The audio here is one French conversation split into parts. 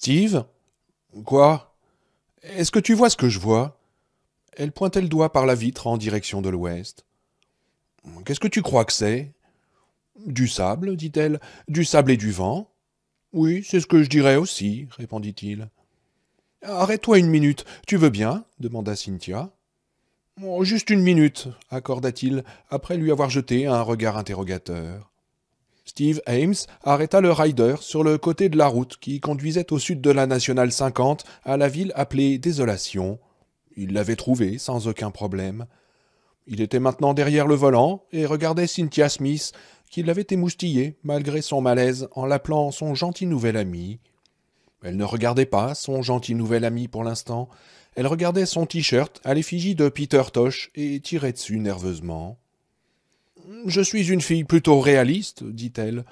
Steve? Quoi? Est-ce que tu vois ce que je vois? Elle pointait le doigt par la vitre en direction de l'ouest. Qu'est-ce que tu crois que c'est? Du sable, dit-elle. Du sable et du vent? Oui, c'est ce que je dirais aussi, répondit-il. Arrête-toi une minute, tu veux bien? Demanda Cynthia. Oh, juste une minute, accorda-t-il, après lui avoir jeté un regard interrogateur. Steve Ames arrêta le rider sur le côté de la route qui conduisait au sud de la nationale 50 à la ville appelée Désolation. Il l'avait trouvée sans aucun problème. Il était maintenant derrière le volant et regardait Cynthia Smith, qui l'avait émoustillé, malgré son malaise, en l'appelant son gentil nouvel ami. Elle ne regardait pas son gentil nouvel ami pour l'instant. Elle regardait son t-shirt à l'effigie de Peter Tosh et tirait dessus nerveusement. Je suis une fille plutôt réaliste, dit-elle.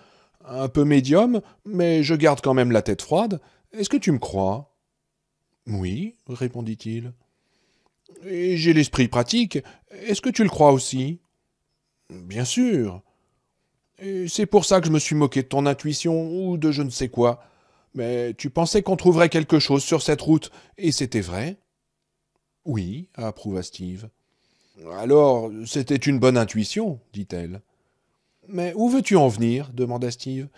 Un peu médium, mais je garde quand même la tête froide. Est-ce que tu me crois? Oui, répondit-il. Et j'ai l'esprit pratique. Est-ce que tu le crois aussi? Bien sûr. Et c'est pour ça que je me suis moqué de ton intuition ou de je ne sais quoi. Mais tu pensais qu'on trouverait quelque chose sur cette route, et c'était vrai? Oui, approuva Steve. Alors, c'était une bonne intuition, dit-elle. Mais où veux-tu en venir? Demanda Steve.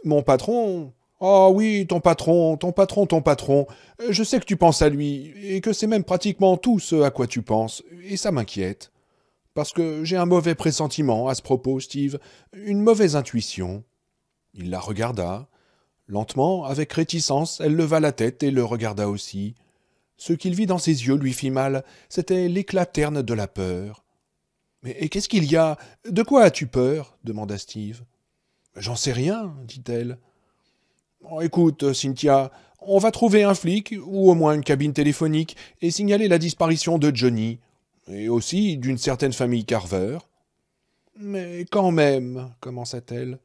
Mon patron. Ah oui, ton patron, ton patron, ton patron. Je sais que tu penses à lui, et que c'est même pratiquement tout ce à quoi tu penses, et ça m'inquiète. Parce que j'ai un mauvais pressentiment à ce propos, Steve, une mauvaise intuition. Il la regarda. Lentement, avec réticence, elle leva la tête et le regarda aussi. Ce qu'il vit dans ses yeux lui fit mal, c'était l'éclat terne de la peur. Mais qu'est-ce qu'il y a? De quoi as-tu peur? Demanda Steve. J'en sais rien, dit-elle. Oh, écoute, Cynthia, on va trouver un flic, ou au moins une cabine téléphonique, et signaler la disparition de Johnny, et aussi d'une certaine famille Carver. Mais quand même, commença-t-elle.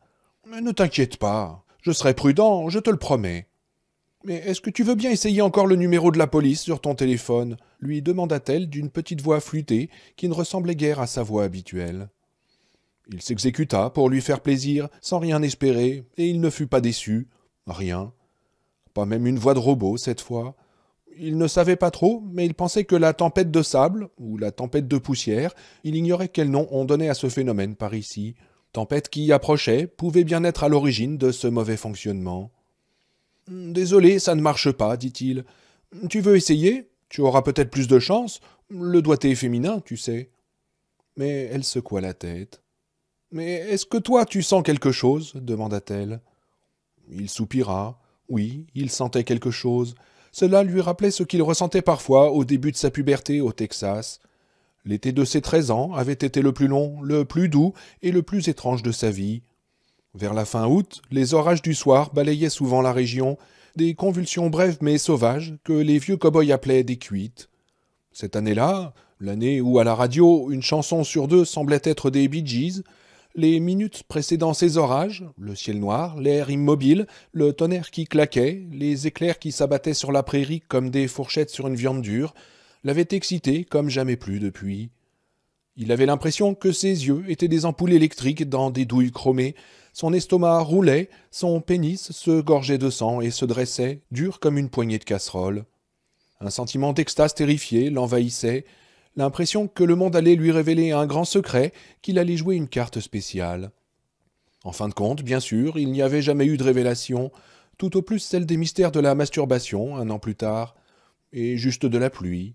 Mais ne t'inquiète pas, je serai prudent, je te le promets. Mais est-ce que tu veux bien essayer encore le numéro de la police sur ton téléphone? Lui demanda-t-elle d'une petite voix flûtée qui ne ressemblait guère à sa voix habituelle. Il s'exécuta pour lui faire plaisir, sans rien espérer, et il ne fut pas déçu. Rien. Pas même une voix de robot cette fois. Il ne savait pas trop, mais il pensait que la tempête de sable, ou la tempête de poussière, il ignorait quel nom on donnait à ce phénomène par ici. Tempête qui approchait, pouvait bien être à l'origine de ce mauvais fonctionnement. Désolé, ça ne marche pas, dit-il. Tu veux essayer? Tu auras peut-être plus de chance. Le doigté est féminin, tu sais. Mais elle secoua la tête. Mais est-ce que toi tu sens quelque chose? Demanda-t-elle. Il soupira. Oui, il sentait quelque chose. Cela lui rappelait ce qu'il ressentait parfois au début de sa puberté au Texas. L'été de ses 13 ans avait été le plus long, le plus doux et le plus étrange de sa vie. Vers la fin août, les orages du soir balayaient souvent la région, des convulsions brèves mais sauvages que les vieux cow-boys appelaient des cuites. Cette année-là, l'année où à la radio une chanson sur deux semblait être des Bee Gees, les minutes précédant ces orages, le ciel noir, l'air immobile, le tonnerre qui claquait, les éclairs qui s'abattaient sur la prairie comme des fourchettes sur une viande dure, l'avaient excité comme jamais plus depuis. Il avait l'impression que ses yeux étaient des ampoules électriques dans des douilles chromées, son estomac roulait, son pénis se gorgeait de sang et se dressait, dur comme une poignée de casserole. Un sentiment d'extase terrifié l'envahissait, l'impression que le monde allait lui révéler un grand secret, qu'il allait jouer une carte spéciale. En fin de compte, bien sûr, il n'y avait jamais eu de révélation, tout au plus celle des mystères de la masturbation, un an plus tard, et juste de la pluie.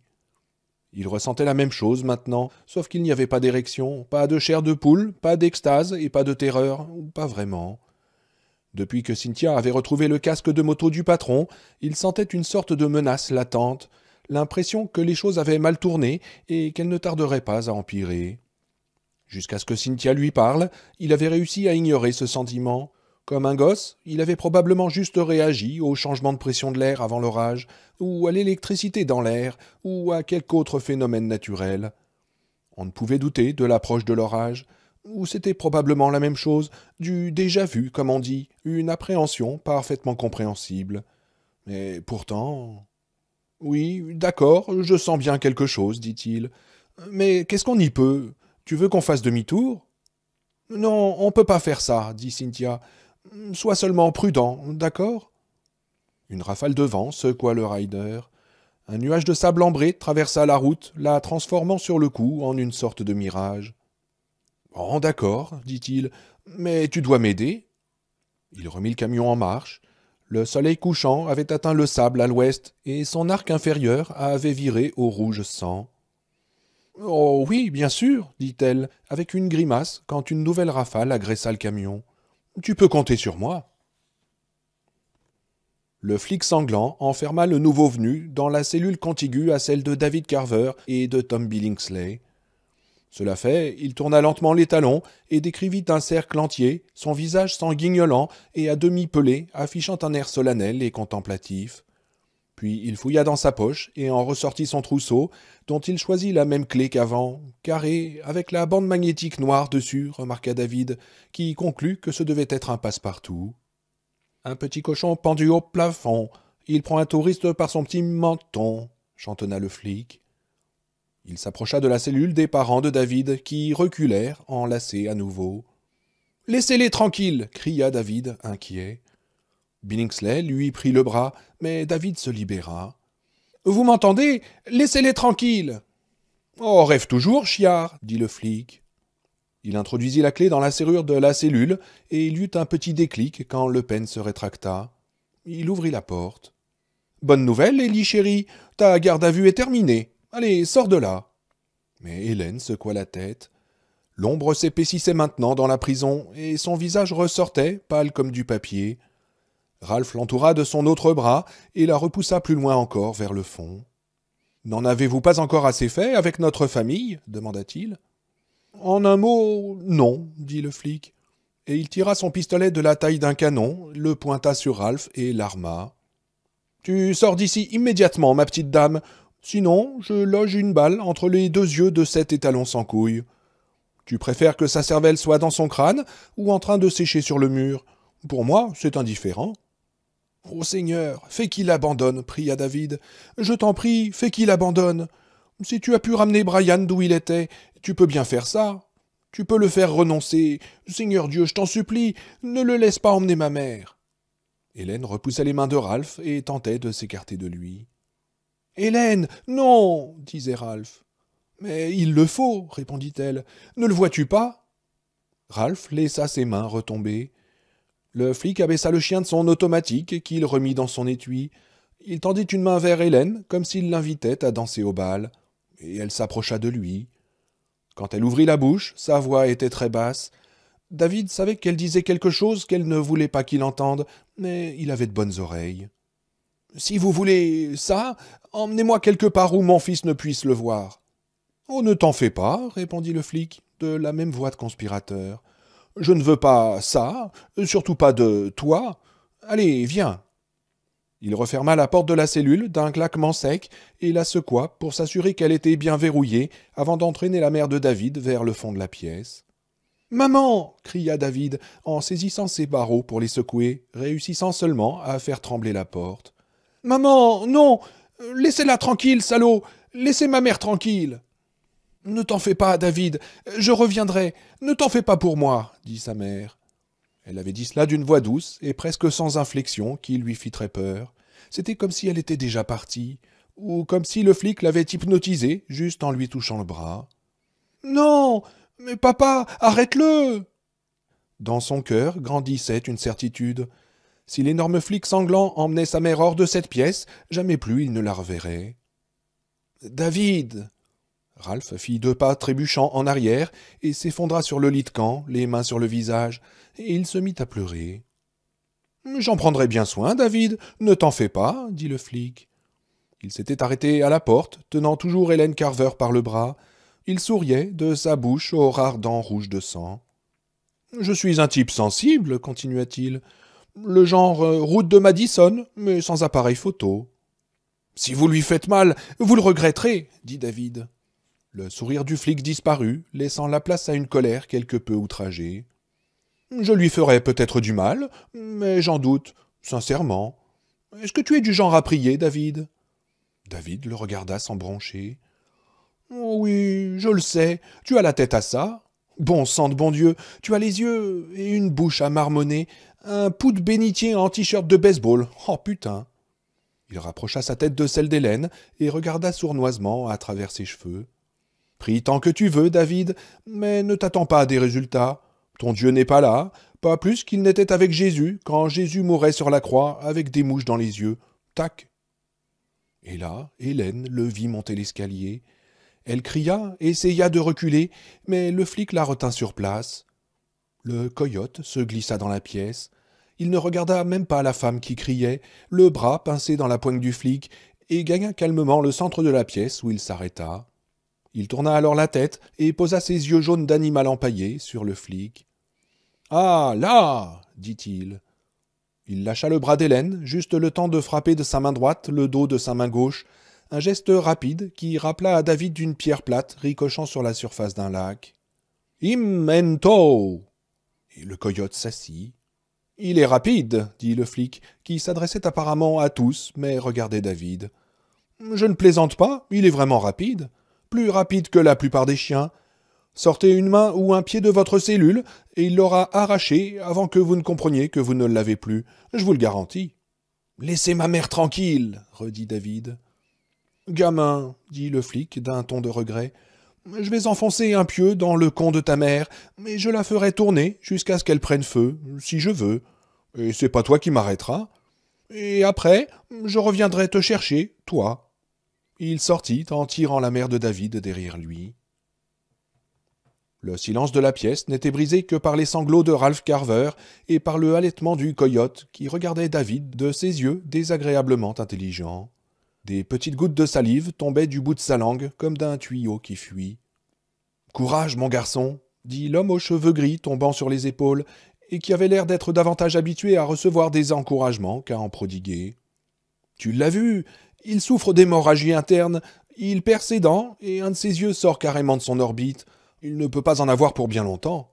Il ressentait la même chose maintenant, sauf qu'il n'y avait pas d'érection, pas de chair de poule, pas d'extase et pas de terreur, ou pas vraiment. Depuis que Cynthia avait retrouvé le casque de moto du patron, il sentait une sorte de menace latente, l'impression que les choses avaient mal tourné et qu'elles ne tarderaient pas à empirer. Jusqu'à ce que Cynthia lui parle, il avait réussi à ignorer ce sentiment. Comme un gosse, il avait probablement juste réagi au changement de pression de l'air avant l'orage, ou à l'électricité dans l'air, ou à quelque autre phénomène naturel. On ne pouvait douter de l'approche de l'orage, ou c'était probablement la même chose, du déjà vu, comme on dit, une appréhension parfaitement compréhensible. Mais pourtant... Oui, d'accord, je sens bien quelque chose, dit-il. Mais qu'est-ce qu'on y peut? Tu veux qu'on fasse demi-tour? Non, on ne peut pas faire ça, dit Cynthia. Sois seulement prudent, d'accord? Une rafale de vent secoua le rider. Un nuage de sable ambré traversa la route, la transformant sur le coup en une sorte de mirage. « Oh, d'accord, dit-il, mais tu dois m'aider. » Il remit le camion en marche. Le soleil couchant avait atteint le sable à l'ouest, et son arc inférieur avait viré au rouge sang. « Oh oui, bien sûr, dit-elle, avec une grimace, quand une nouvelle rafale agressa le camion. « Tu peux compter sur moi. » Le flic sanglant enferma le nouveau venu dans la cellule contiguë à celle de David Carver et de Tom Billingsley. Cela fait, il tourna lentement les talons et décrivit un cercle entier, son visage sanguignolant et à demi pelé, affichant un air solennel et contemplatif. Puis il fouilla dans sa poche et en ressortit son trousseau, dont il choisit la même clé qu'avant, carré, avec la bande magnétique noire dessus, remarqua David, qui conclut que ce devait être un passe-partout. Un petit cochon pendu au plafond, il prend un touriste par son petit menton, chantonna le flic. Il s'approcha de la cellule des parents de David, qui reculèrent, enlacés à nouveau. « Laissez-les tranquilles !» cria David, inquiet. Billingsley lui prit le bras, mais David se libéra. « Vous m'entendez ? Laissez-les tranquilles !»« Oh, rêve toujours, chiard !» dit le flic. Il introduisit la clé dans la serrure de la cellule, et il eut un petit déclic quand Le Pen se rétracta. Il ouvrit la porte. « Bonne nouvelle, Ellie chérie, ta garde à vue est terminée. Allez, sors de là !» Mais Hélène secoua la tête. L'ombre s'épaississait maintenant dans la prison, et son visage ressortait, pâle comme du papier. Ralph l'entoura de son autre bras, et la repoussa plus loin encore vers le fond. « N'en avez-vous pas encore assez fait avec notre famille ?» demanda-t-il. « En un mot, non, » dit le flic. Et il tira son pistolet de la taille d'un canon, le pointa sur Ralph et l'arma. « Tu sors d'ici immédiatement, ma petite dame. Sinon, je loge une balle entre les deux yeux de cet étalon sans couilles. Tu préfères que sa cervelle soit dans son crâne ou en train de sécher sur le mur? Pour moi, c'est indifférent. »« Ô Seigneur, fais qu'il abandonne, pria David. Je t'en prie, fais qu'il abandonne. Si tu as pu ramener Brian d'où il était, tu peux bien faire ça. Tu peux le faire renoncer. Seigneur Dieu, je t'en supplie, ne le laisse pas emmener ma mère. » Hélène repoussa les mains de Ralph et tentait de s'écarter de lui. « Hélène, non !» disait Ralph. « Mais il le faut, répondit-elle. Ne le vois-tu pas ?» Ralph laissa ses mains retomber. Le flic abaissa le chien de son automatique qu'il remit dans son étui. Il tendit une main vers Hélène, comme s'il l'invitait à danser au bal, et elle s'approcha de lui. Quand elle ouvrit la bouche, sa voix était très basse. David savait qu'elle disait quelque chose qu'elle ne voulait pas qu'il entende, mais il avait de bonnes oreilles. « Si vous voulez ça, emmenez-moi quelque part où mon fils ne puisse le voir. »« Oh, ne t'en fais pas, » répondit le flic, de la même voix de conspirateur. « Je ne veux pas ça, surtout pas de toi. Allez, viens. » Il referma la porte de la cellule d'un claquement sec et la secoua pour s'assurer qu'elle était bien verrouillée avant d'entraîner la mère de David vers le fond de la pièce. « Maman !» cria David en saisissant ses barreaux pour les secouer, réussissant seulement à faire trembler la porte. « Maman, non! Laissez-la tranquille, salaud! Laissez ma mère tranquille !»« Ne t'en fais pas, David, je reviendrai. Ne t'en fais pas pour moi, » dit sa mère. Elle avait dit cela d'une voix douce et presque sans inflexion qui lui fit très peur. C'était comme si elle était déjà partie, ou comme si le flic l'avait hypnotisée juste en lui touchant le bras. « Non, mais papa, arrête-le !» Dans son cœur grandissait une certitude. Si l'énorme flic sanglant emmenait sa mère hors de cette pièce, jamais plus il ne la reverrait. « David !» Ralph fit 2 pas trébuchant en arrière et s'effondra sur le lit de camp, les mains sur le visage, et il se mit à pleurer. « J'en prendrai bien soin, David, ne t'en fais pas, » dit le flic. Il s'était arrêté à la porte, tenant toujours Hélène Carver par le bras. Il souriait, de sa bouche aux rares dents rouges de sang. « Je suis un type sensible, » continua-t-il. « Le genre route de Madison, mais sans appareil photo. »« Si vous lui faites mal, vous le regretterez, » dit David. Le sourire du flic disparut, laissant la place à une colère quelque peu outragée. « Je lui ferai peut-être du mal, mais j'en doute, sincèrement. Est-ce que tu es du genre à prier, David ?» David le regarda sans broncher. « Oh oui, je le sais, tu as la tête à ça. Bon sang de bon Dieu, tu as les yeux et une bouche à marmonner, un pouls de bénitier en t-shirt de baseball. Oh putain !» Il rapprocha sa tête de celle d'Hélène et regarda sournoisement à travers ses cheveux. « Prie tant que tu veux, David, mais ne t'attends pas à des résultats. Ton Dieu n'est pas là, pas plus qu'il n'était avec Jésus, quand Jésus mourait sur la croix avec des mouches dans les yeux. Tac !» Et là, Hélène le vit monter l'escalier. Elle cria, essaya de reculer, mais le flic la retint sur place. Le coyote se glissa dans la pièce. Il ne regarda même pas la femme qui criait, le bras pincé dans la poigne du flic, et gagna calmement le centre de la pièce où il s'arrêta. Il tourna alors la tête et posa ses yeux jaunes d'animal empaillé sur le flic. « Ah, là !» dit-il. Il lâcha le bras d'Hélène, juste le temps de frapper de sa main droite le dos de sa main gauche, un geste rapide qui rappela à David d'une pierre plate ricochant sur la surface d'un lac. « Immento !» Et le coyote s'assit. « Il est rapide, » dit le flic, qui s'adressait apparemment à tous, mais regardait David. « Je ne plaisante pas, il est vraiment rapide. Plus rapide que la plupart des chiens. Sortez une main ou un pied de votre cellule, et il l'aura arraché avant que vous ne compreniez que vous ne l'avez plus. Je vous le garantis. »« Laissez ma mère tranquille, » redit David. « Gamin, » dit le flic d'un ton de regret, « je vais enfoncer un pieu dans le con de ta mère, mais je la ferai tourner jusqu'à ce qu'elle prenne feu, si je veux. Et c'est pas toi qui m'arrêteras. Et après, je reviendrai te chercher, toi. » Il sortit en tirant la mère de David derrière lui. Le silence de la pièce n'était brisé que par les sanglots de Ralph Carver et par le halètement du coyote qui regardait David de ses yeux désagréablement intelligents. Des petites gouttes de salive tombaient du bout de sa langue comme d'un tuyau qui fuit. « Courage, mon garçon !» dit l'homme aux cheveux gris tombant sur les épaules et qui avait l'air d'être davantage habitué à recevoir des encouragements qu'à en prodiguer. « Tu l'as vu, il souffre d'hémorragie interne, il perd ses dents et un de ses yeux sort carrément de son orbite. Il ne peut pas en avoir pour bien longtemps. »«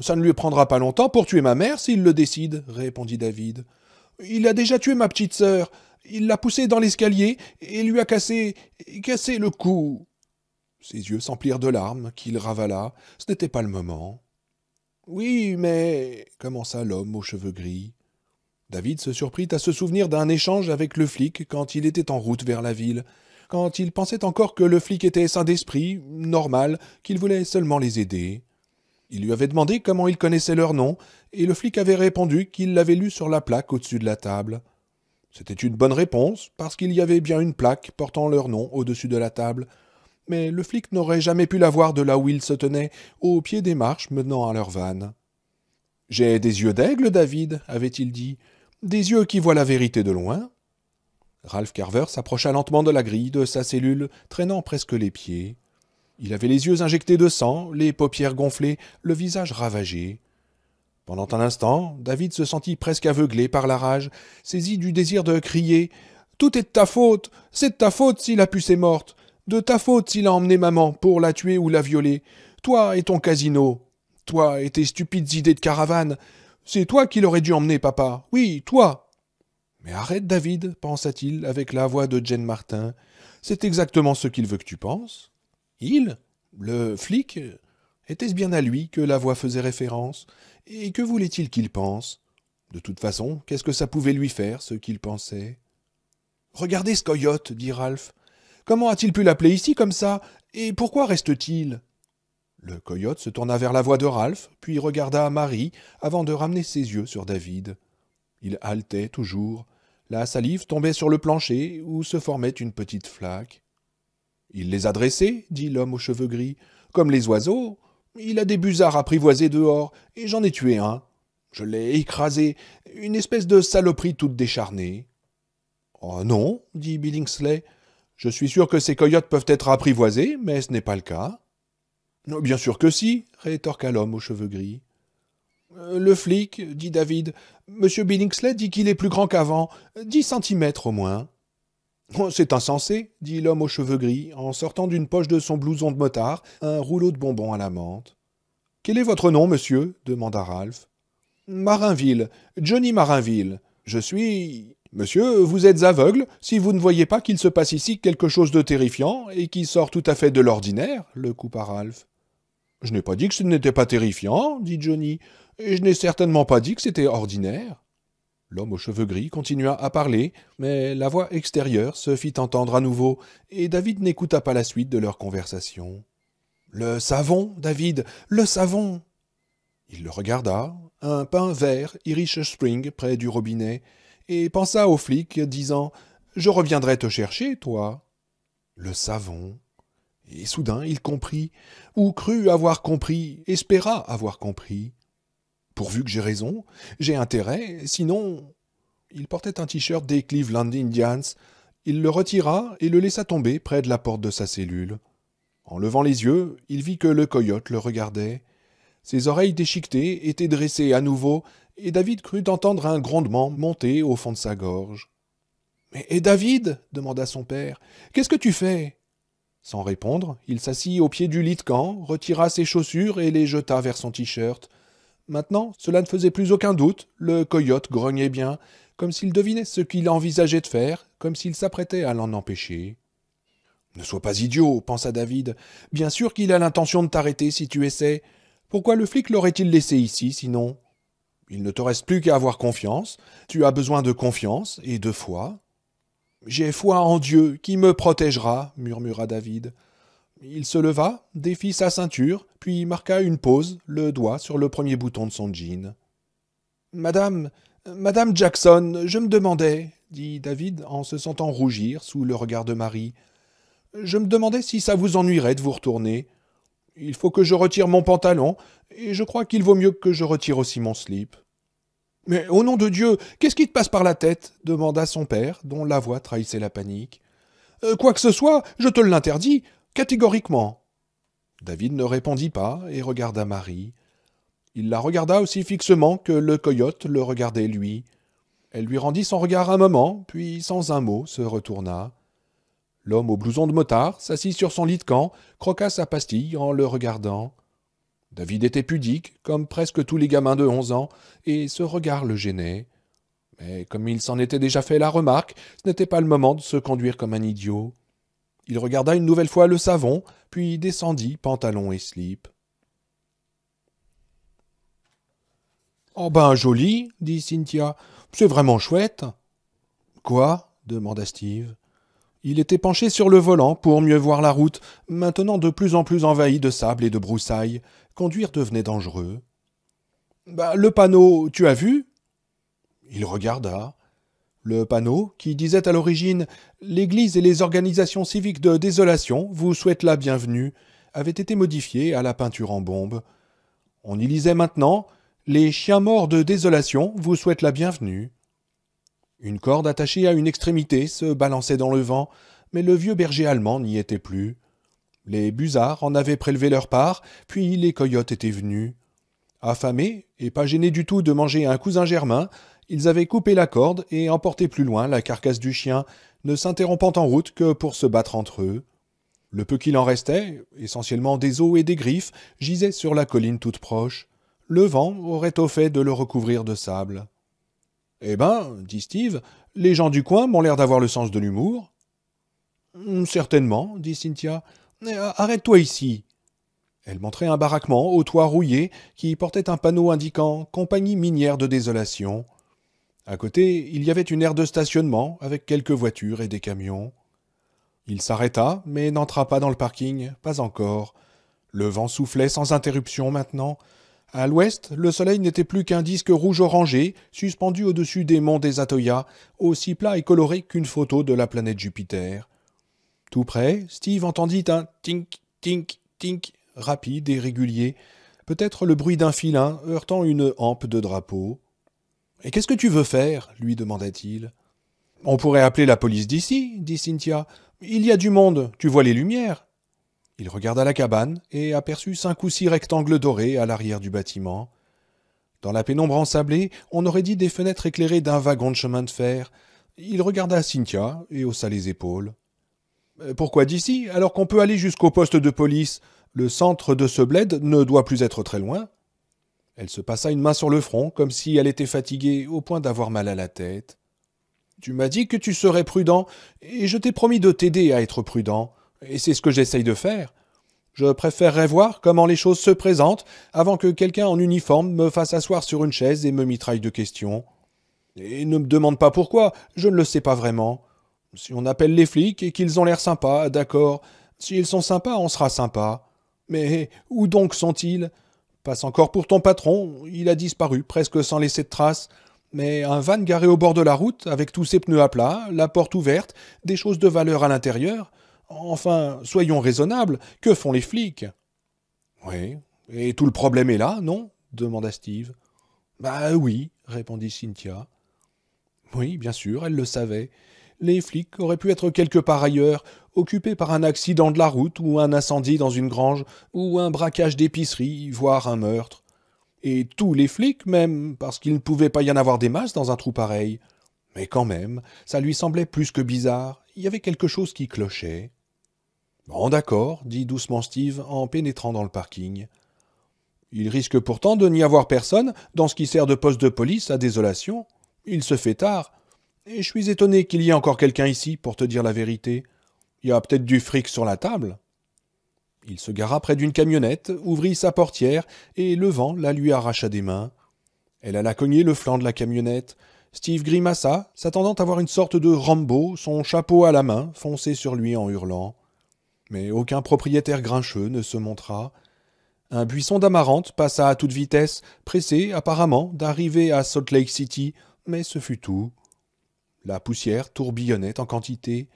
Ça ne lui prendra pas longtemps pour tuer ma mère s'il le décide, » répondit David. « Il a déjà tué ma petite sœur. Il l'a poussée dans l'escalier et lui a cassé le cou. » Ses yeux s'emplirent de larmes qu'il ravala. Ce n'était pas le moment. « Oui, mais... » commença l'homme aux cheveux gris. David se surprit à se souvenir d'un échange avec le flic quand il était en route vers la ville, quand il pensait encore que le flic était sain d'esprit, normal, qu'il voulait seulement les aider. Il lui avait demandé comment il connaissait leur nom, et le flic avait répondu qu'il l'avait lu sur la plaque au-dessus de la table. C'était une bonne réponse, parce qu'il y avait bien une plaque portant leur nom au-dessus de la table, mais le flic n'aurait jamais pu la voir de là où il se tenait, au pied des marches menant à leur vanne. « J'ai des yeux d'aigle, David, » avait-il dit, « des yeux qui voient la vérité de loin. » Ralph Carver s'approcha lentement de la grille de sa cellule, traînant presque les pieds. Il avait les yeux injectés de sang, les paupières gonflées, le visage ravagé. Pendant un instant, David se sentit presque aveuglé par la rage, saisi du désir de crier « Tout est de ta faute, c'est de ta faute si la puce est morte, de ta faute s'il a emmené maman pour la tuer ou la violer, toi et ton casino, toi et tes stupides idées de caravane, c'est toi qui l'aurais dû emmener, papa, oui, toi !» « Mais arrête, David, pensa-t-il avec la voix de Jane Martin. C'est exactement ce qu'il veut que tu penses. Il, le flic, était-ce bien à lui que la voix faisait référence? Et que voulait-il qu'il pense? De toute façon, qu'est-ce que ça pouvait lui faire, ce qu'il pensait? « Regardez ce coyote, dit Ralph. Comment a-t-il pu l'appeler ici comme ça? Et pourquoi reste-t-il » Le coyote se tourna vers la voix de Ralph, puis regarda Marie avant de ramener ses yeux sur David. Il haletait toujours. La salive tombait sur le plancher, où se formait une petite flaque. « Il les a dressés, » dit l'homme aux cheveux gris, « comme les oiseaux. Il a des busards apprivoisés dehors, et j'en ai tué un. Je l'ai écrasé, une espèce de saloperie toute décharnée. »« Oh non, » dit Billingsley, « je suis sûr que ces coyotes peuvent être apprivoisés, mais ce n'est pas le cas. »« Bien sûr que si, » rétorqua l'homme aux cheveux gris. Le flic, dit David, Monsieur Billingsley dit qu'il est plus grand qu'avant, 10 centimètres au moins. C'est insensé, dit l'homme aux cheveux gris, en sortant d'une poche de son blouson de motard un rouleau de bonbons à la menthe. Quel est votre nom, monsieur demanda Ralph. Marinville, Johnny Marinville. Je suis... Monsieur, vous êtes aveugle si vous ne voyez pas qu'il se passe ici quelque chose de terrifiant et qui sort tout à fait de l'ordinaire, le coupa Ralph. Je n'ai pas dit que ce n'était pas terrifiant, dit Johnny. Et je n'ai certainement pas dit que c'était ordinaire. L'homme aux cheveux gris continua à parler, mais la voix extérieure se fit entendre à nouveau, et David n'écouta pas la suite de leur conversation. « Le savon, David, le savon !» Il le regarda, un pain vert, Irish Spring, près du robinet, et pensa au flic, disant « Je reviendrai te chercher, toi. » Le savon. Et soudain il comprit, ou crut avoir compris, espéra avoir compris. Pourvu que j'ai raison, j'ai intérêt, sinon... Il portait un t-shirt des Cleveland Indians. Il le retira et le laissa tomber près de la porte de sa cellule. En levant les yeux, il vit que le coyote le regardait. Ses oreilles déchiquetées étaient dressées à nouveau, et David crut entendre un grondement monter au fond de sa gorge. « Mais David » demanda son père, « qu'est-ce que tu fais ?» Sans répondre, il s'assit au pied du lit de camp, retira ses chaussures et les jeta vers son t-shirt. Maintenant, cela ne faisait plus aucun doute, le coyote grognait bien, comme s'il devinait ce qu'il envisageait de faire, comme s'il s'apprêtait à l'en empêcher. « Ne sois pas idiot, pensa David. Bien sûr qu'il a l'intention de t'arrêter si tu essaies. Pourquoi le flic l'aurait-il laissé ici, sinon ? Il ne te reste plus qu'à avoir confiance. Tu as besoin de confiance et de foi. »« J'ai foi en Dieu, qui me protégera, » murmura David. Il se leva, défit sa ceinture, puis marqua une pause, le doigt sur le premier bouton de son jean. « Madame Jackson, je me demandais, » dit David en se sentant rougir sous le regard de Marie. « Je me demandais si ça vous ennuierait de vous retourner. Il faut que je retire mon pantalon, et je crois qu'il vaut mieux que je retire aussi mon slip. »« Mais au nom de Dieu, qu'est-ce qui te passe par la tête ?» demanda son père, dont la voix trahissait la panique. « Quoi que ce soit, je te l'interdis, catégoriquement. » David ne répondit pas et regarda Marie. Il la regarda aussi fixement que le coyote le regardait lui. Elle lui rendit son regard un moment, puis sans un mot se retourna. L'homme au blouson de motard s'assit sur son lit de camp, croqua sa pastille en le regardant. David était pudique, comme presque tous les gamins de 11 ans, et ce regard le gênait. Mais comme il s'en était déjà fait la remarque, ce n'était pas le moment de se conduire comme un idiot. Il regarda une nouvelle fois le savon, puis descendit pantalon et slip. « Oh ben joli, » dit Cynthia. « C'est vraiment chouette. »« Quoi ?» demanda Steve. Il était penché sur le volant pour mieux voir la route, maintenant de plus en plus envahie de sable et de broussailles. Conduire devenait dangereux. « Le panneau, tu as vu ?» Il regarda. Le panneau, qui disait à l'origine « L'Église et les organisations civiques de désolation vous souhaitent la bienvenue », avait été modifié à la peinture en bombe. On y lisait maintenant « Les chiens morts de désolation vous souhaitent la bienvenue ». Une corde attachée à une extrémité se balançait dans le vent, mais le vieux berger allemand n'y était plus. Les busards en avaient prélevé leur part, puis les coyotes étaient venus. Affamés, et pas gênés du tout de manger un cousin germain, ils avaient coupé la corde et emporté plus loin la carcasse du chien, ne s'interrompant en route que pour se battre entre eux. Le peu qu'il en restait, essentiellement des os et des griffes, gisait sur la colline toute proche. Le vent aurait au fait de le recouvrir de sable. « Eh ben, » dit Steve, « les gens du coin m'ont l'air d'avoir le sens de l'humour. »« Certainement, » dit Cynthia. « Arrête-toi ici. » Elle montrait un baraquement au toit rouillé qui portait un panneau indiquant « Compagnie minière de désolation ». À côté, il y avait une aire de stationnement avec quelques voitures et des camions. Il s'arrêta, mais n'entra pas dans le parking, pas encore. Le vent soufflait sans interruption maintenant. À l'ouest, le soleil n'était plus qu'un disque rouge-orangé, suspendu au-dessus des monts des Atoyas, aussi plat et coloré qu'une photo de la planète Jupiter. Tout près, Steve entendit un tink, tink, tink, rapide et régulier, peut-être le bruit d'un filin heurtant une hampe de drapeau. « Et qu'est-ce que tu veux faire ?» lui demanda-t-il. « On pourrait appeler la police d'ici, » dit Cynthia. « Il y a du monde, tu vois les lumières. » Il regarda la cabane et aperçut 5 ou 6 rectangles dorés à l'arrière du bâtiment. Dans la pénombre ensablée, on aurait dit des fenêtres éclairées d'un wagon de chemin de fer. Il regarda Cynthia et haussa les épaules. « Pourquoi d'ici, alors qu'on peut aller jusqu'au poste de police ? Le centre de ce bled ne doit plus être très loin. » Elle se passa une main sur le front, comme si elle était fatiguée au point d'avoir mal à la tête. « Tu m'as dit que tu serais prudent, et je t'ai promis de t'aider à être prudent, et c'est ce que j'essaye de faire. Je préférerais voir comment les choses se présentent avant que quelqu'un en uniforme me fasse asseoir sur une chaise et me mitraille de questions. Et ne me demande pas pourquoi, je ne le sais pas vraiment. Si on appelle les flics et qu'ils ont l'air sympas, d'accord. S'ils sont sympas, on sera sympa. Mais où donc sont-ils? Passe encore pour ton patron, il a disparu, presque sans laisser de traces. Mais un van garé au bord de la route, avec tous ses pneus à plat, la porte ouverte, des choses de valeur à l'intérieur. Enfin, soyons raisonnables, que font les flics? Oui, et tout le problème est là, non? Demanda Steve. Bah oui, répondit Cynthia. Oui, bien sûr, elle le savait. Les flics auraient pu être quelque part ailleurs, occupés par un accident de la route, ou un incendie dans une grange, ou un braquage d'épicerie, voire un meurtre. Et tous les flics même, parce qu'il ne pouvait pas y en avoir des masses dans un trou pareil. Mais quand même, ça lui semblait plus que bizarre, il y avait quelque chose qui clochait. Bon d'accord, dit doucement Steve en pénétrant dans le parking. Il risque pourtant de n'y avoir personne dans ce qui sert de poste de police à désolation. Il se fait tard. Et je suis étonné qu'il y ait encore quelqu'un ici, pour te dire la vérité. Il y a peut-être du fric sur la table. Il se gara près d'une camionnette, ouvrit sa portière, et le vent la lui arracha des mains. Elle alla cogner le flanc de la camionnette. Steve grimaça, s'attendant à voir une sorte de Rambo, son chapeau à la main, foncer sur lui en hurlant. Mais aucun propriétaire grincheux ne se montra. Un buisson d'amarante passa à toute vitesse, pressé, apparemment, d'arriver à Salt Lake City, mais ce fut tout. La poussière tourbillonnait en quantité.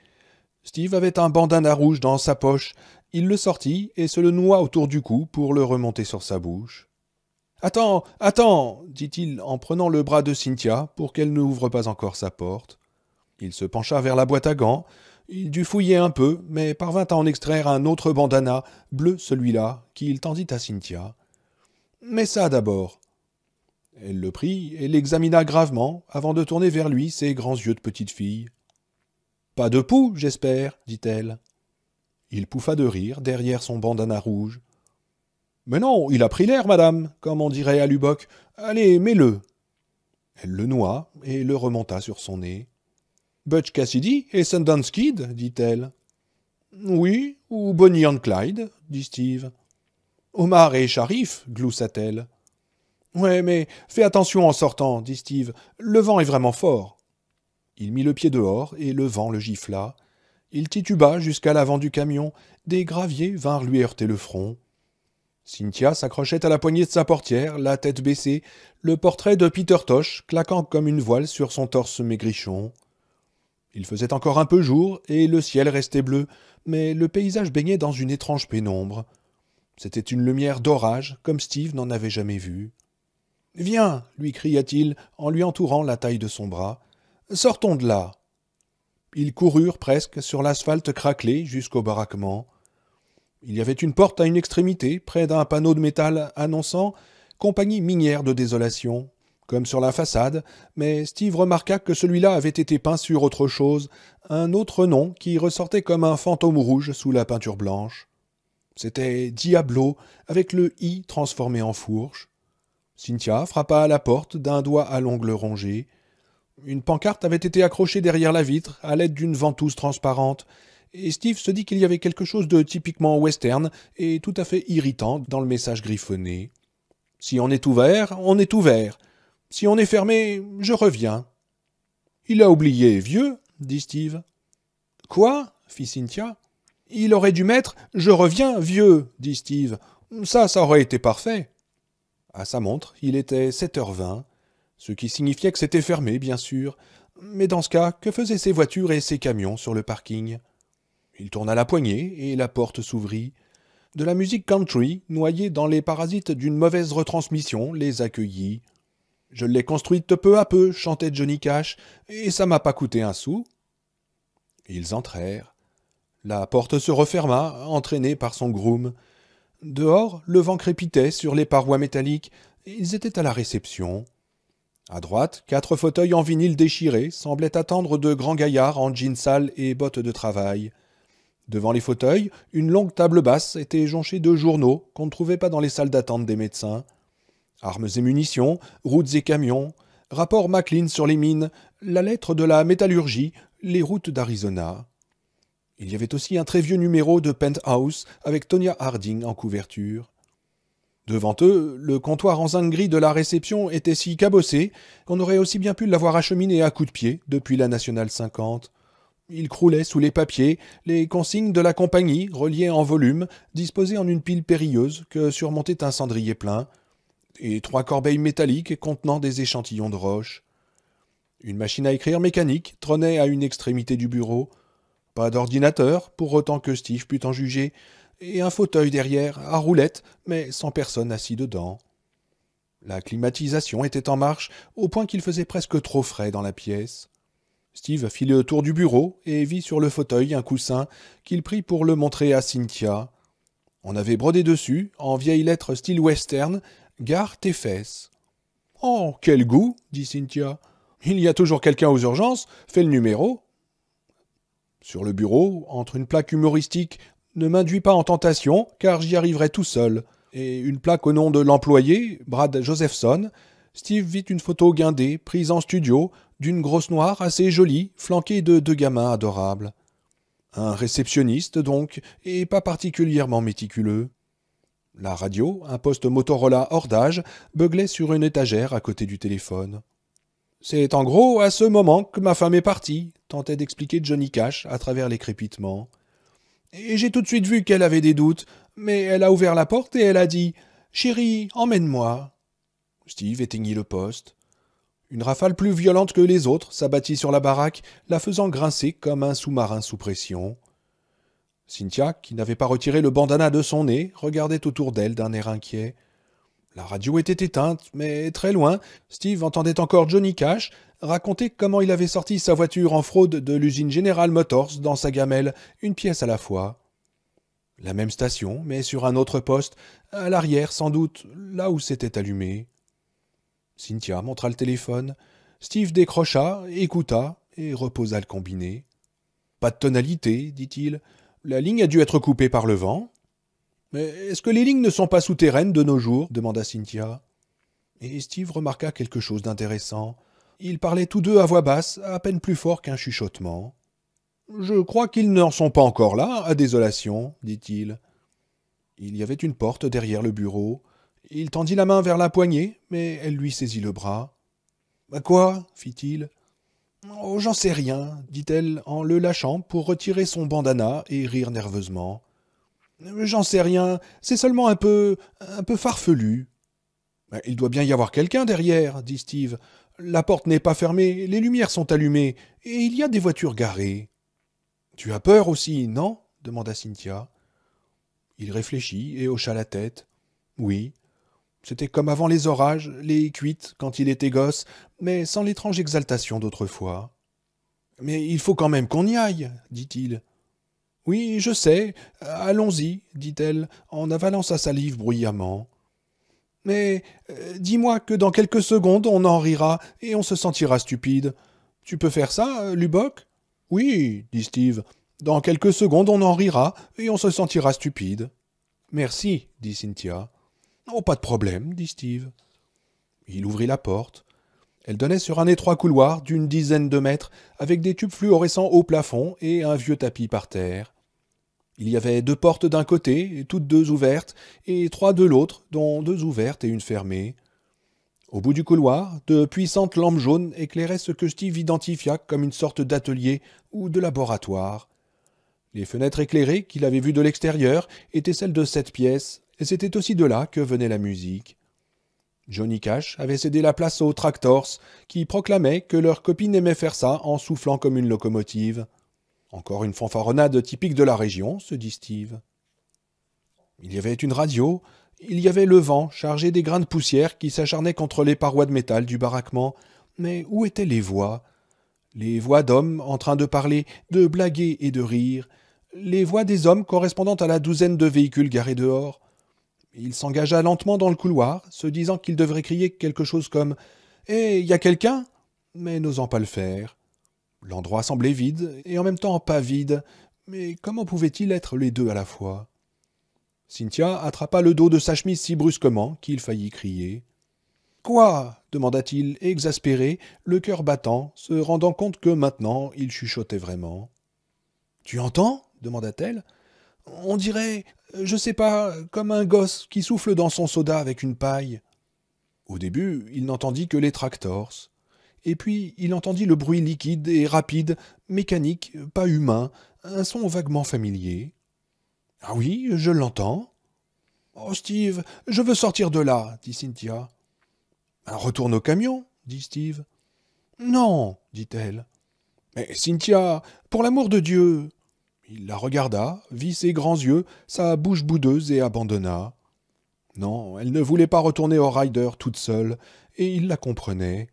Steve avait un bandana rouge dans sa poche. Il le sortit et se le noua autour du cou pour le remonter sur sa bouche. « Attends, attends !» dit-il en prenant le bras de Cynthia pour qu'elle n'ouvre pas encore sa porte. Il se pencha vers la boîte à gants. Il dut fouiller un peu, mais parvint à en extraire un autre bandana, bleu celui-là, qu'il tendit à Cynthia. « Mets ça d'abord. » Elle le prit et l'examina gravement, avant de tourner vers lui ses grands yeux de petite fille. « Pas de pouls, j'espère, dit-elle. Il pouffa de rire derrière son bandana rouge. « Mais non, il a pris l'air, madame, comme on dirait à Lubbock. Allez, mets-le. » Elle le noua et le remonta sur son nez. « Butch Cassidy et Sundance Kid, dit-elle. « Oui, ou Bonnie and Clyde, dit Steve. « Omar et Sharif, gloussa-t-elle. « Ouais, mais fais attention en sortant, dit Steve. Le vent est vraiment fort. » Il mit le pied dehors et le vent le gifla. Il tituba jusqu'à l'avant du camion. Des graviers vinrent lui heurter le front. Cynthia s'accrochait à la poignée de sa portière, la tête baissée, le portrait de Peter Tosh claquant comme une voile sur son torse maigrichon. Il faisait encore un peu jour et le ciel restait bleu, mais le paysage baignait dans une étrange pénombre. C'était une lumière d'orage, comme Steve n'en avait jamais vu. « Viens !» lui cria-t-il en lui entourant la taille de son bras. « Sortons de là !» Ils coururent presque sur l'asphalte craquelé jusqu'au baraquement. Il y avait une porte à une extrémité, près d'un panneau de métal annonçant « Compagnie minière de désolation », comme sur la façade, mais Steve remarqua que celui-là avait été peint sur autre chose, un autre nom qui ressortait comme un fantôme rouge sous la peinture blanche. C'était Diablo, avec le « i » transformé en fourche. Cynthia frappa à la porte d'un doigt à l'ongle rongé. Une pancarte avait été accrochée derrière la vitre à l'aide d'une ventouse transparente, et Steve se dit qu'il y avait quelque chose de typiquement western et tout à fait irritant dans le message griffonné. « Si on est ouvert, on est ouvert. Si on est fermé, je reviens. »« Il a oublié, vieux, » dit Steve. « Quoi ?» fit Cynthia. « Il aurait dû mettre « Je reviens, vieux », dit Steve. « Ça aurait été parfait. » À sa montre, il était 7h20, ce qui signifiait que c'était fermé, bien sûr. Mais dans ce cas, que faisaient ces voitures et ces camions sur le parking? Il tourna la poignée et la porte s'ouvrit. De la musique country, noyée dans les parasites d'une mauvaise retransmission, les accueillit. « Je l'ai construite peu à peu, » chantait Johnny Cash, « et ça m'a pas coûté un sou. » Ils entrèrent. La porte se referma, entraînée par son groom. Dehors, le vent crépitait sur les parois métalliques. Ils étaient à la réception. À droite, 4 fauteuils en vinyle déchirés semblaient attendre de grands gaillards en jeans sales et bottes de travail. Devant les fauteuils, une longue table basse était jonchée de journaux qu'on ne trouvait pas dans les salles d'attente des médecins. Armes et munitions, routes et camions, rapport Maclean sur les mines, la lettre de la métallurgie, les routes d'Arizona. Il y avait aussi un très vieux numéro de Penthouse avec Tonya Harding en couverture. Devant eux, le comptoir en zinc gris de la réception était si cabossé qu'on aurait aussi bien pu l'avoir acheminé à coups de pied depuis la Nationale 50. Il croulait sous les papiers, les consignes de la compagnie, reliées en volume, disposées en une pile périlleuse que surmontait un cendrier plein, et 3 corbeilles métalliques contenant des échantillons de roche. Une machine à écrire mécanique trônait à une extrémité du bureau. Pas d'ordinateur, pour autant que Steve pût en juger, et un fauteuil derrière, à roulettes, mais sans personne assis dedans. La climatisation était en marche, au point qu'il faisait presque trop frais dans la pièce. Steve fit le tour du bureau et vit sur le fauteuil un coussin qu'il prit pour le montrer à Cynthia. On avait brodé dessus, en vieilles lettres style western, « Gare tes fesses ». « Oh, quel goût !» dit Cynthia. « Il y a toujours quelqu'un aux urgences, fais le numéro. » Sur le bureau, entre une plaque humoristique « Ne m'induis pas en tentation, car j'y arriverai tout seul » et une plaque au nom de l'employé, Brad Josephson, Steve vit une photo guindée, prise en studio, d'une grosse noire assez jolie, flanquée de 2 gamins adorables. Un réceptionniste, donc, et pas particulièrement méticuleux. La radio, un poste Motorola hors d'âge, beuglait sur une étagère à côté du téléphone. « C'est en gros à ce moment que ma femme est partie », tentait d'expliquer Johnny Cash à travers les crépitements. « Et j'ai tout de suite vu qu'elle avait des doutes, mais elle a ouvert la porte et elle a dit « Chérie, emmène-moi ». Steve éteignit le poste. Une rafale plus violente que les autres s'abattit sur la baraque, la faisant grincer comme un sous-marin sous pression. Cynthia, qui n'avait pas retiré le bandana de son nez, regardait autour d'elle d'un air inquiet. La radio était éteinte, mais très loin, Steve entendait encore Johnny Cash raconter comment il avait sorti sa voiture en fraude de l'usine General Motors dans sa gamelle, une pièce à la fois. La même station, mais sur un autre poste, à l'arrière sans doute, là où c'était allumé. Cynthia montra le téléphone. Steve décrocha, écouta et reposa le combiné. « Pas de tonalité, dit-il. La ligne a dû être coupée par le vent. »« Mais est-ce que les lignes ne sont pas souterraines de nos jours ?» demanda Cynthia. Et Steve remarqua quelque chose d'intéressant. Ils parlaient tous deux à voix basse, à peine plus fort qu'un chuchotement. « Je crois qu'ils n'en sont pas encore là, à désolation, dit-il. » Il y avait une porte derrière le bureau. Il tendit la main vers la poignée, mais elle lui saisit le bras. « Quoi ?» fit-il. « Oh, j'en sais rien, dit-elle en le lâchant pour retirer son bandana et rire nerveusement. « J'en sais rien, c'est seulement un peu farfelu. »« Il doit bien y avoir quelqu'un derrière, dit Steve. La porte n'est pas fermée, les lumières sont allumées, et il y a des voitures garées. »« Tu as peur aussi, non ?» demanda Cynthia. Il réfléchit et hocha la tête. Oui. C'était comme avant les orages, les cuites, quand il était gosse, mais sans l'étrange exaltation d'autrefois. « Mais il faut quand même qu'on y aille, dit-il. »« Oui, je sais. Allons-y, dit-elle, en avalant sa salive bruyamment. »« Mais dis-moi que dans quelques secondes on en rira et on se sentira stupide. Tu peux faire ça, Lubbock ?»« Oui, dit Steve. Dans quelques secondes on en rira et on se sentira stupide. »« Merci, dit Cynthia. »« Oh, pas de problème, dit Steve. » Il ouvrit la porte. Elle donnait sur un étroit couloir d'une dizaine de mètres, avec des tubes fluorescents au plafond et un vieux tapis par terre. Il y avait 2 portes d'un côté, toutes 2 ouvertes, et 3 de l'autre, dont 2 ouvertes et une fermée. Au bout du couloir, de puissantes lampes jaunes éclairaient ce que Steve identifia comme une sorte d'atelier ou de laboratoire. Les fenêtres éclairées, qu'il avait vues de l'extérieur, étaient celles de cette pièce, et c'était aussi de là que venait la musique. Johnny Cash avait cédé la place aux Tractors, qui proclamaient que leur copine aimait faire ça en soufflant comme une locomotive. Encore une fanfaronnade typique de la région, se dit Steve. Il y avait une radio, il y avait le vent chargé des grains de poussière qui s'acharnaient contre les parois de métal du baraquement, mais où étaient les voix ? Les voix d'hommes en train de parler, de blaguer et de rire, les voix des hommes correspondant à la douzaine de véhicules garés dehors. Il s'engagea lentement dans le couloir, se disant qu'il devrait crier quelque chose comme « Hé, y a quelqu'un ?» mais n'osant pas le faire. L'endroit semblait vide, et en même temps pas vide, mais comment pouvait-il être les deux à la fois ? Cynthia attrapa le dos de sa chemise si brusquement qu'il faillit crier. « Quoi ?» demanda-t-il, exaspéré, le cœur battant, se rendant compte que maintenant il chuchotait vraiment. « Tu entends ?» demanda-t-elle. « On dirait Je sais pas, comme un gosse qui souffle dans son soda avec une paille. Au début, il n'entendit que les tractors. Et puis, il entendit le bruit liquide et rapide, mécanique, pas humain, un son vaguement familier. Ah oui, je l'entends. Oh, Steve, je veux sortir de là, dit Cynthia. Retourne au camion, dit Steve. Non, dit-elle. Mais Cynthia, pour l'amour de Dieu. Il la regarda, vit ses grands yeux, sa bouche boudeuse et abandonna. Non, elle ne voulait pas retourner au Ryder toute seule, et il la comprenait.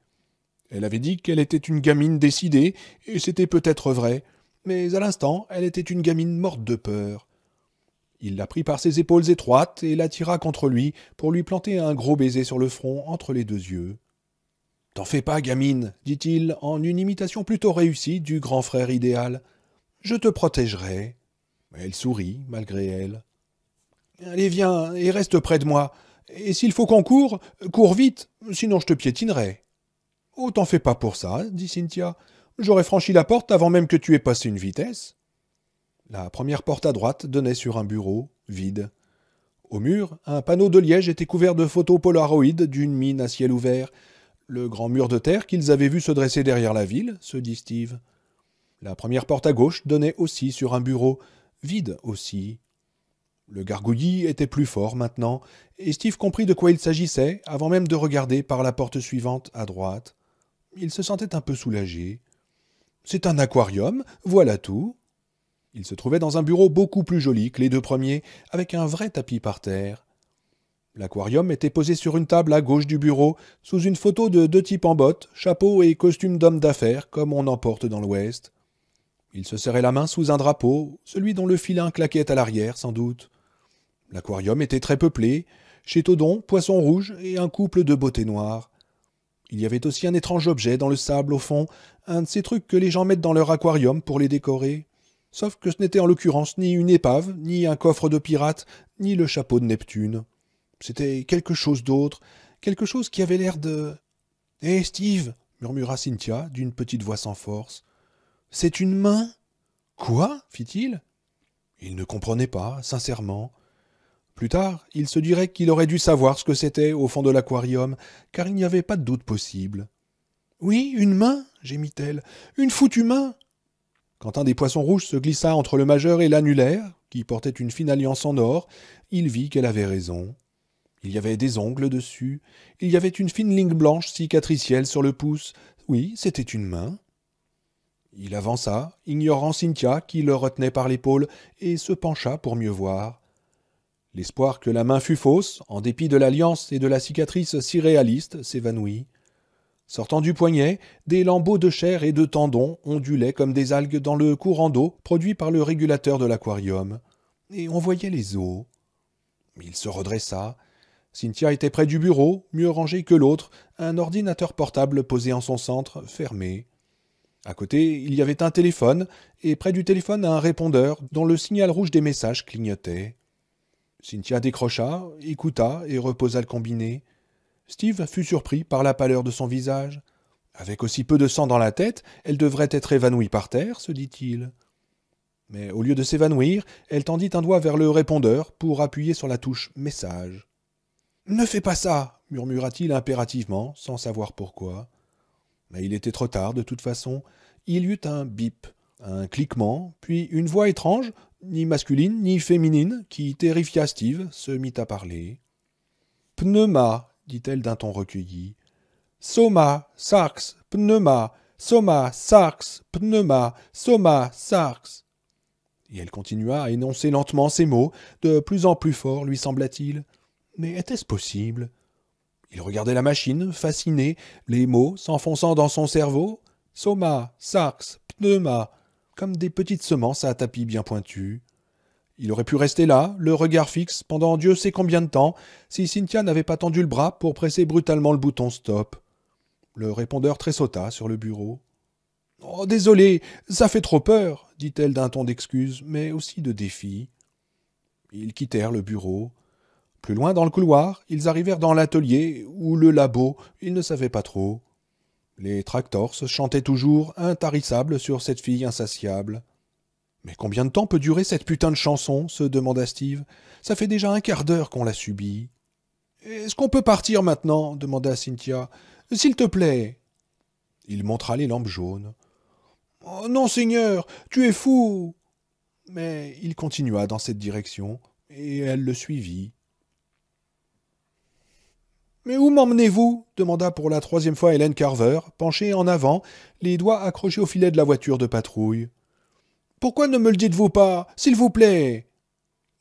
Elle avait dit qu'elle était une gamine décidée, et c'était peut-être vrai, mais à l'instant, elle était une gamine morte de peur. Il la prit par ses épaules étroites et l'attira contre lui pour lui planter un gros baiser sur le front entre les deux yeux. « T'en fais pas, gamine, dit-il, en une imitation plutôt réussie du grand frère idéal. Je te protégerai. » Elle sourit, malgré elle. « Allez, viens, et reste près de moi. Et s'il faut qu'on court, cours vite, sinon je te piétinerai. »« Oh, t'en fais pas pour ça, dit Cynthia. J'aurais franchi la porte avant même que tu aies passé une vitesse. » La première porte à droite donnait sur un bureau, vide. Au mur, un panneau de liège était couvert de photos polaroïdes d'une mine à ciel ouvert. Le grand mur de terre qu'ils avaient vu se dresser derrière la ville, se dit Steve. La première porte à gauche donnait aussi sur un bureau, vide aussi. Le gargouillis était plus fort maintenant, et Steve comprit de quoi il s'agissait avant même de regarder par la porte suivante à droite. Il se sentait un peu soulagé. C'est un aquarium, voilà tout. Il se trouvait dans un bureau beaucoup plus joli que les deux premiers, avec un vrai tapis par terre. L'aquarium était posé sur une table à gauche du bureau, sous une photo de deux types en bottes, chapeau et costume d'homme d'affaires, comme on en porte dans l'Ouest. Il se serrait la main sous un drapeau, celui dont le filin claquait à l'arrière, sans doute. L'aquarium était très peuplé, chétodons, poissons rouges et un couple de beautés noires. Il y avait aussi un étrange objet dans le sable, au fond, un de ces trucs que les gens mettent dans leur aquarium pour les décorer. Sauf que ce n'était en l'occurrence ni une épave, ni un coffre de pirate, ni le chapeau de Neptune. C'était quelque chose d'autre, quelque chose qui avait l'air de... « Hé, Steve !» murmura Cynthia, d'une petite voix sans force. « C'est une main ?»« Quoi ?» fit-il. Il ne comprenait pas, sincèrement. Plus tard, il se dirait qu'il aurait dû savoir ce que c'était au fond de l'aquarium, car il n'y avait pas de doute possible. « Oui, une main !» gémit-elle. « Une foutue main !» Quand un des poissons rouges se glissa entre le majeur et l'annulaire, qui portait une fine alliance en or, il vit qu'elle avait raison. Il y avait des ongles dessus, il y avait une fine ligne blanche cicatricielle sur le pouce. Oui, c'était une main. Il avança, ignorant Cynthia qui le retenait par l'épaule, et se pencha pour mieux voir. L'espoir que la main fût fausse, en dépit de l'alliance et de la cicatrice si réaliste, s'évanouit. Sortant du poignet, des lambeaux de chair et de tendons ondulaient comme des algues dans le courant d'eau produit par le régulateur de l'aquarium. Et on voyait les os. Il se redressa. Cynthia était près du bureau, mieux rangé que l'autre, un ordinateur portable posé en son centre, fermé. À côté, il y avait un téléphone, et près du téléphone un répondeur dont le signal rouge des messages clignotait. Cynthia décrocha, écouta et reposa le combiné. Steve fut surpris par la pâleur de son visage. Avec aussi peu de sang dans la tête, elle devrait être évanouie par terre, se dit-il. Mais au lieu de s'évanouir, elle tendit un doigt vers le répondeur pour appuyer sur la touche « Message ». « Ne fais pas ça !» murmura-t-il impérativement, sans savoir pourquoi. Mais il était trop tard, de toute façon. Il y eut un bip, un cliquement, puis une voix étrange, ni masculine ni féminine, qui terrifia Steve, se mit à parler. « Pneuma !» dit-elle d'un ton recueilli. « Soma, sarx, pneuma, soma, sarx, pneuma, soma, sarx. » Et elle continua à énoncer lentement ces mots, de plus en plus fort, lui sembla-t-il. Mais était-ce possible? Il regardait la machine, fasciné, les mots s'enfonçant dans son cerveau. Soma, sarx, pneuma, comme des petites semences à tapis bien pointus. Il aurait pu rester là, le regard fixe, pendant Dieu sait combien de temps, si Cynthia n'avait pas tendu le bras pour presser brutalement le bouton stop. Le répondeur tressauta sur le bureau. « Oh, désolé, ça fait trop peur !» dit-elle d'un ton d'excuse, mais aussi de défi. Ils quittèrent le bureau. Plus loin dans le couloir, ils arrivèrent dans l'atelier ou le labo, ils ne savaient pas trop. Les tractors chantaient toujours, intarissables sur cette fille insatiable. Mais combien de temps peut durer cette putain de chanson se demanda Steve. Ça fait déjà un quart d'heure qu'on l'a subie. Est-ce qu'on peut partir maintenant demanda Cynthia. S'il te plaît. Il montra les lampes jaunes. Oh non, Seigneur, tu es fou. Mais il continua dans cette direction, et elle le suivit. Mais où m'emmenez-vous demanda pour la troisième fois Hélène Carver, penchée en avant, les doigts accrochés au filet de la voiture de patrouille. Pourquoi ne me le dites-vous pas, s'il vous plaît?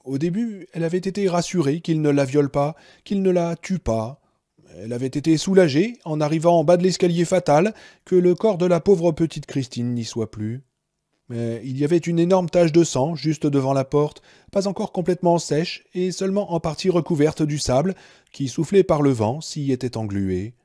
Au début, elle avait été rassurée qu'il ne la viole pas, qu'il ne la tue pas. Elle avait été soulagée, en arrivant en bas de l'escalier fatal, que le corps de la pauvre petite Christine n'y soit plus. Mais il y avait une énorme tache de sang juste devant la porte, pas encore complètement sèche et seulement en partie recouverte du sable, qui, soufflé par le vent, s'y était englué.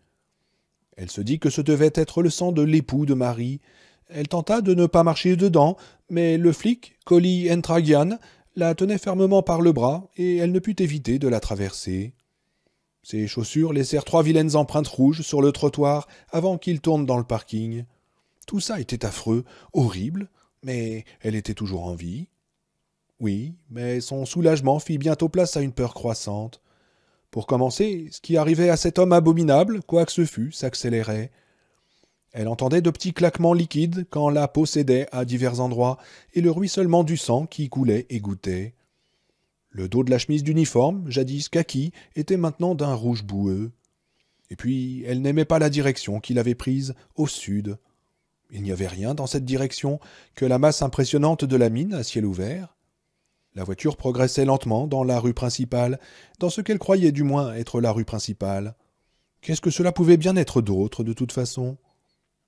Elle se dit que ce devait être le sang de l'époux de Marie. Elle tenta de ne pas marcher dedans, mais le flic, Colly Entragian, la tenait fermement par le bras, et elle ne put éviter de la traverser. Ses chaussures laissèrent 3 vilaines empreintes rouges sur le trottoir avant qu'il tourne dans le parking. Tout ça était affreux, horrible, mais elle était toujours en vie. Oui, mais son soulagement fit bientôt place à une peur croissante. Pour commencer, ce qui arrivait à cet homme abominable, quoi que ce fût, s'accélérait. Elle entendait de petits claquements liquides quand la peau cédait à divers endroits, et le ruissellement du sang qui coulait et goûtait. Le dos de la chemise d'uniforme, jadis kaki, était maintenant d'un rouge boueux. Et puis, elle n'aimait pas la direction qu'il avait prise, au sud. Il n'y avait rien dans cette direction que la masse impressionnante de la mine à ciel ouvert. La voiture progressait lentement dans la rue principale, dans ce qu'elle croyait du moins être la rue principale. Qu'est-ce que cela pouvait bien être d'autre, de toute façon?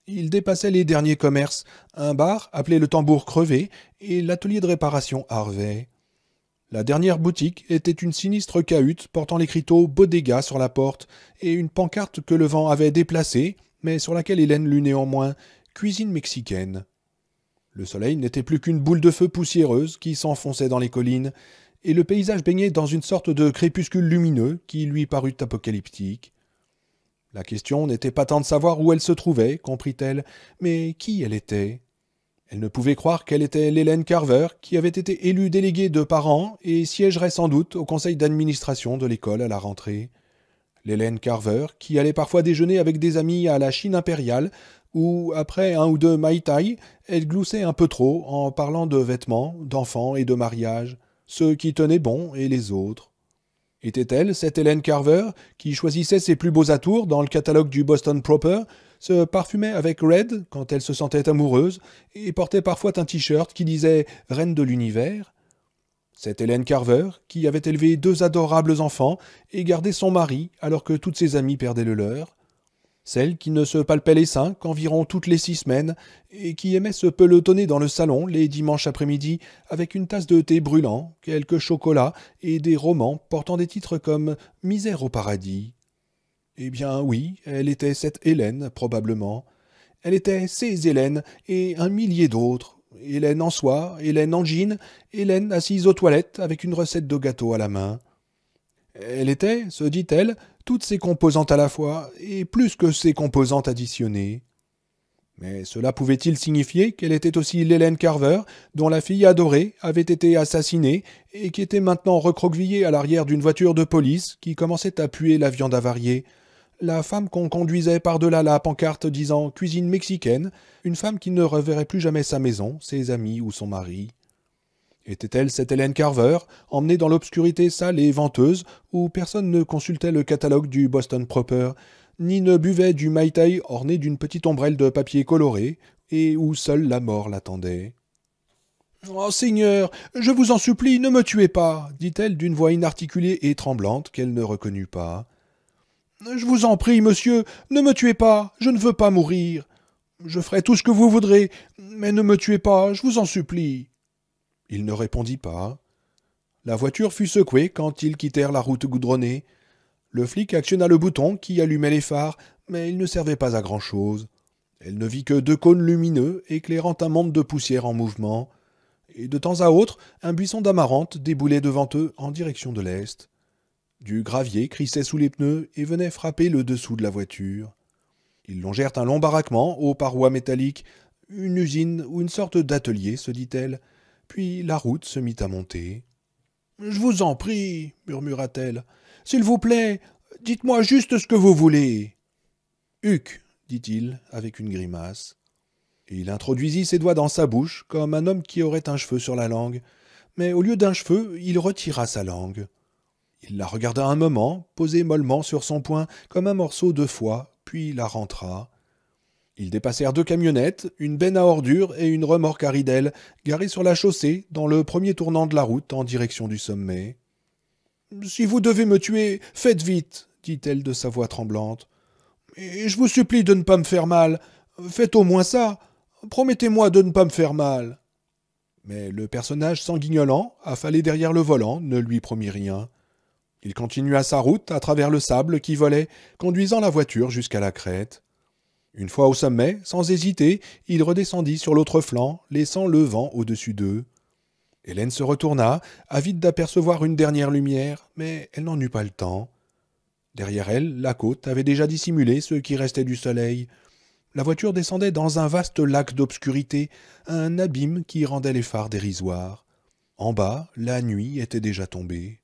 Il dépassait les derniers commerces, un bar appelé le Tambour Crevé et l'atelier de réparation Harvey. La dernière boutique était une sinistre cahute portant l'écriteau Bodega sur la porte et une pancarte que le vent avait déplacée, mais sur laquelle Hélène lut néanmoins Cuisine mexicaine. Le soleil n'était plus qu'une boule de feu poussiéreuse qui s'enfonçait dans les collines, et le paysage baignait dans une sorte de crépuscule lumineux qui lui parut apocalyptique. La question n'était pas tant de savoir où elle se trouvait, comprit-elle, mais qui elle était. Elle ne pouvait croire qu'elle était l'Hélène Carver, qui avait été élue déléguée de parents et siégerait sans doute au conseil d'administration de l'école à la rentrée. L'Hélène Carver, qui allait parfois déjeuner avec des amis à la Chine impériale, où, après un ou deux Mai Tai, elle gloussait un peu trop en parlant de vêtements, d'enfants et de mariage, ceux qui tenaient bon et les autres. Était-elle cette Hélène Carver qui choisissait ses plus beaux atours dans le catalogue du Boston Proper, se parfumait avec Red quand elle se sentait amoureuse et portait parfois un t-shirt qui disait « Reine de l'univers » ? Cette Hélène Carver qui avait élevé 2 adorables enfants et gardé son mari alors que toutes ses amies perdaient le leur ? Celle qui ne se palpait les seins qu'environ toutes les 6 semaines et qui aimait se pelotonner dans le salon les dimanches après-midi avec une tasse de thé brûlant, quelques chocolats et des romans portant des titres comme « Misère au paradis ». Eh bien oui, elle était cette Hélène, probablement. Elle était ces Hélènes et un millier d'autres. Hélène en soie, Hélène en jean, Hélène assise aux toilettes avec une recette de gâteau à la main. Elle était, se dit-elle, toutes ces composantes à la fois, et plus que ces composantes additionnées. Mais cela pouvait-il signifier qu'elle était aussi l'Hélène Carver, dont la fille adorée avait été assassinée et qui était maintenant recroquevillée à l'arrière d'une voiture de police qui commençait à puer la viande avariée, la femme qu'on conduisait par-delà la pancarte disant « cuisine mexicaine », une femme qui ne reverrait plus jamais sa maison, ses amis ou son mari. Était-elle cette Hélène Carver, emmenée dans l'obscurité sale et venteuse, où personne ne consultait le catalogue du Boston Proper, ni ne buvait du Mai Tai orné d'une petite ombrelle de papier coloré, et où seule la mort l'attendait? « Oh, Seigneur, je vous en supplie, ne me tuez pas » dit-elle d'une voix inarticulée et tremblante qu'elle ne reconnut pas. « Je vous en prie, monsieur, ne me tuez pas, je ne veux pas mourir. Je ferai tout ce que vous voudrez, mais ne me tuez pas, je vous en supplie. » Il ne répondit pas. La voiture fut secouée quand ils quittèrent la route goudronnée. Le flic actionna le bouton qui allumait les phares, mais il ne servait pas à grand-chose. Elle ne vit que 2 cônes lumineux éclairant un monde de poussière en mouvement, et de temps à autre, un buisson d'amarante déboulait devant eux en direction de l'est. Du gravier crissait sous les pneus et venait frapper le dessous de la voiture. Ils longèrent un long baraquement aux parois métalliques, une usine ou une sorte d'atelier, se dit-elle, puis la route se mit à monter. « Je vous en prie, murmura-t-elle. S'il vous plaît, dites-moi juste ce que vous voulez. »« Huc, dit-il, avec une grimace. Et il introduisit ses doigts dans sa bouche, comme un homme qui aurait un cheveu sur la langue. Mais au lieu d'un cheveu, il retira sa langue. Il la regarda un moment, posée mollement sur son poing, comme un morceau de foie, puis la rentra. Ils dépassèrent 2 camionnettes, une benne à ordures et une remorque à ridelles, garées sur la chaussée, dans le premier tournant de la route, en direction du sommet. « Si vous devez me tuer, faites vite, dit-elle de sa voix tremblante. Et je vous supplie de ne pas me faire mal. Faites au moins ça. Promettez-moi de ne pas me faire mal. » Mais le personnage sanguignolant, affalé derrière le volant, ne lui promit rien. Il continua sa route à travers le sable qui volait, conduisant la voiture jusqu'à la crête. Une fois au sommet, sans hésiter, il redescendit sur l'autre flanc, laissant le vent au-dessus d'eux. Hélène se retourna, avide d'apercevoir une dernière lumière, mais elle n'en eut pas le temps. Derrière elle, la côte avait déjà dissimulé ce qui restait du soleil. La voiture descendait dans un vaste lac d'obscurité, un abîme qui rendait les phares dérisoires. En bas, la nuit était déjà tombée.